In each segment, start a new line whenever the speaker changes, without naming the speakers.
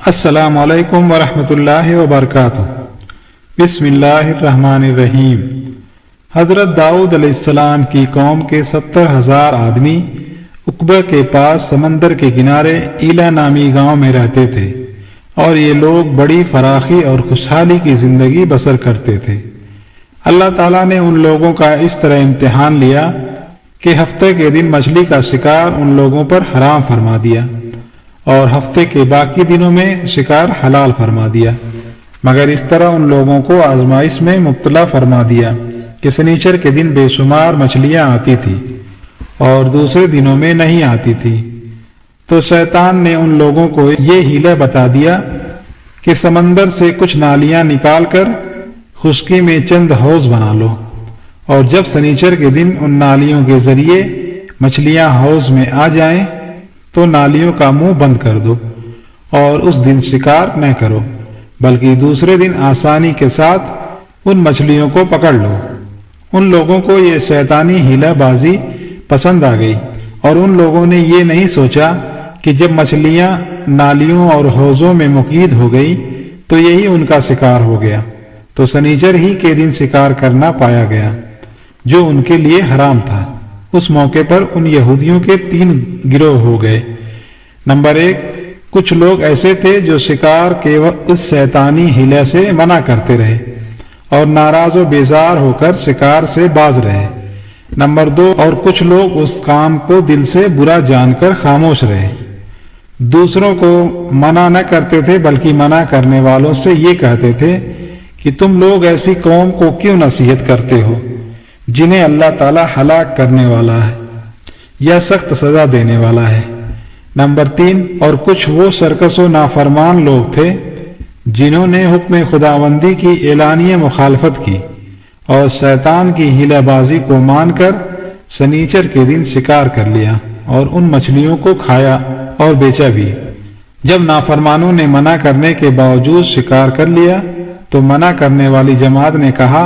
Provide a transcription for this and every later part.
السلام علیکم ورحمۃ اللہ وبرکاتہ۔ بسم اللہ الرحمن الرحیم۔ حضرت داؤد علیہ السلام کی قوم کے 70,000 آدمی عقبہ کے پاس سمندر کے کنارے ایلا نامی گاؤں میں رہتے تھے، اور یہ لوگ بڑی فراخی اور خوشحالی کی زندگی بسر کرتے تھے۔ اللہ تعالیٰ نے ان لوگوں کا اس طرح امتحان لیا کہ ہفتے کے دن مچھلی کا شکار ان لوگوں پر حرام فرما دیا، اور ہفتے کے باقی دنوں میں شکار حلال فرما دیا، مگر اس طرح ان لوگوں کو آزمائش میں مبتلا فرما دیا کہ سنیچر کے دن بے شمار مچھلیاں آتی تھی اور دوسرے دنوں میں نہیں آتی تھی۔ تو شیطان نے ان لوگوں کو یہ ہیلہ بتا دیا کہ سمندر سے کچھ نالیاں نکال کر خشکی میں چند حوض بنا لو، اور جب سنیچر کے دن ان نالیوں کے ذریعے مچھلیاں حوض میں آ جائیں تو نالیوں کا منہ بند کر دو، اور اس دن شکار نہ کرو، بلکہ دوسرے دن آسانی کے ساتھ ان مچھلیوں کو پکڑ لو۔ ان لوگوں کو یہ شیطانی ہیلہ بازی پسند آ گئی، اور ان لوگوں نے یہ نہیں سوچا کہ جب مچھلیاں نالیوں اور حوضوں میں مقید ہو گئی تو یہی ان کا شکار ہو گیا، تو سنیچر ہی کے دن شکار کرنا پایا گیا جو ان کے لیے حرام تھا۔ اس موقع پر ان یہودیوں کے 3 گروہ ہو گئے۔ نمبر 1، کچھ لوگ ایسے تھے جو شکار کے اس شیطانی ہیلے سے منع کرتے رہے اور ناراض و بیزار ہو کر شکار سے باز رہے۔ نمبر 2، اور کچھ لوگ اس کام کو دل سے برا جان کر خاموش رہے، دوسروں کو منع نہ کرتے تھے بلکہ منع کرنے والوں سے یہ کہتے تھے کہ تم لوگ ایسی قوم کو کیوں نصیحت کرتے ہو جنہیں اللہ تعالیٰ ہلاک کرنے والا ہے یا سخت سزا دینے والا ہے۔ نمبر 3، اور کچھ وہ سرکش و نافرمان لوگ تھے جنہوں نے حکم خداوندی کی اعلانیہ مخالفت کی اور شیطان کی ہیلہ بازی کو مان کر سنیچر کے دن شکار کر لیا اور ان مچھلیوں کو کھایا اور بیچا بھی۔ جب نافرمانوں نے منع کرنے کے باوجود شکار کر لیا تو منع کرنے والی جماعت نے کہا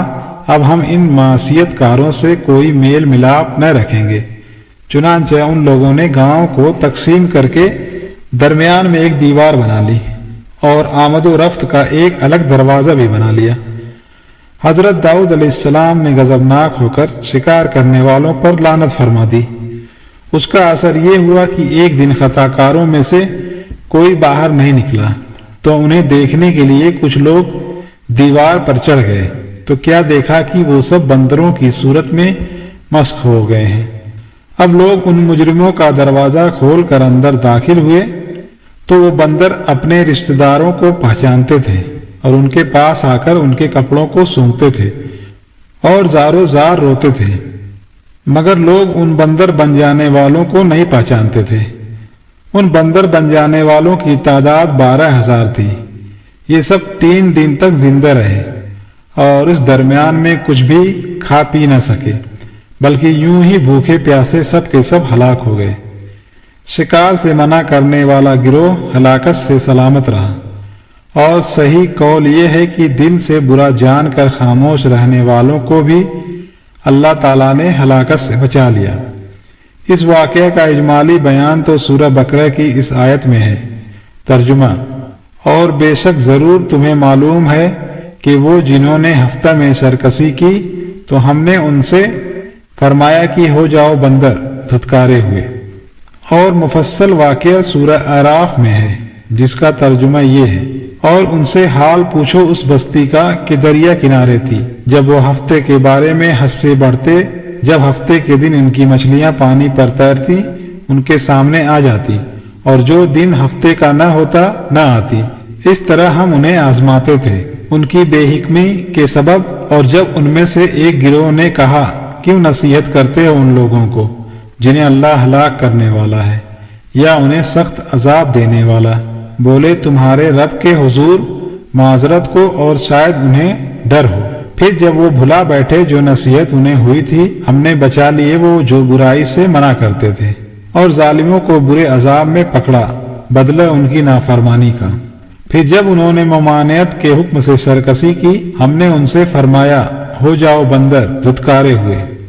اب ہم ان معصیت کاروں سے کوئی میل ملاپ نہ رکھیں گے۔ چنانچہ ان لوگوں نے گاؤں کو تقسیم کر کے درمیان میں ایک دیوار بنا لی اور آمد و رفت کا ایک الگ دروازہ بھی بنا لیا۔ حضرت داؤد علیہ السلام نے غضبناک ہو کر شکار کرنے والوں پر لعنت فرما دی۔ اس کا اثر یہ ہوا کہ ایک دن خطا کاروں میں سے کوئی باہر نہیں نکلا، تو انہیں دیکھنے کے لیے کچھ لوگ دیوار پر چڑھ گئے، تو کیا دیکھا کہ وہ سب بندروں کی صورت میں مسخ ہو گئے ہیں۔ اب لوگ ان مجرموں کا دروازہ کھول کر اندر داخل ہوئے تو وہ بندر اپنے رشتہ داروں کو پہچانتے تھے اور ان کے پاس آ کر ان کے کپڑوں کو سونگھتے تھے اور زارو زار روتے تھے، مگر لوگ ان بندر بن جانے والوں کو نہیں پہچانتے تھے۔ ان بندر بن جانے والوں کی تعداد 12,000 تھی۔ یہ سب 3 دن تک زندہ رہے اور اس درمیان میں کچھ بھی کھا پی نہ سکے، بلکہ یوں ہی بھوکے پیاسے سب کے سب ہلاک ہو گئے۔ شکار سے منع کرنے والا گروہ ہلاکت سے سلامت رہا، اور صحیح قول یہ ہے کہ دل سے برا جان کر خاموش رہنے والوں کو بھی اللہ تعالیٰ نے ہلاکت سے بچا لیا۔ اس واقعہ کا اجمالی بیان تو سورہ بقرہ کی اس آیت میں ہے۔ ترجمہ: اور بے شک ضرور تمہیں معلوم ہے کہ وہ جنہوں نے ہفتہ میں سرکشی کی تو ہم نے ان سے فرمایا کہ ہو جاؤ بندر، دھتکارے ہوئے۔ اور مفصل واقعہ سورہ اعراف میں ہے جس کا ترجمہ یہ ہے، اور ان سے حال پوچھو اس بستی کا کہ دریا کنارے تھی جب وہ ہفتے کے بارے میں حد سے بڑھتے، جب ہفتے کے دن ان کی مچھلیاں پانی پر تیرتی ان کے سامنے آ جاتی، اور جو دن ہفتے کا نہ ہوتا نہ آتی۔ اس طرح ہم انہیں آزماتے تھے ان کی بے حکمی کے سبب۔ اور جب ان میں سے ایک گروہ نے کہا کیوں نصیحت کرتے ہو ان لوگوں کو جنہیں اللہ ہلاک کرنے والا ہے یا انہیں سخت عذاب دینے والا، بولے تمہارے رب کے حضور معذرت کو اور شاید انہیں ڈر ہو۔ پھر جب وہ بھلا بیٹھے جو نصیحت انہیں ہوئی تھی، ہم نے بچا لیے وہ جو برائی سے منع کرتے تھے، اور ظالموں کو برے عذاب میں پکڑا بدلہ ان کی نافرمانی کا۔ پھر جب انہوں نے ممانعت کے حکم سے سرکشی کی، ہم نے ان سے فرمایا ہو جاؤ بندر، دھتکارے ہوئے۔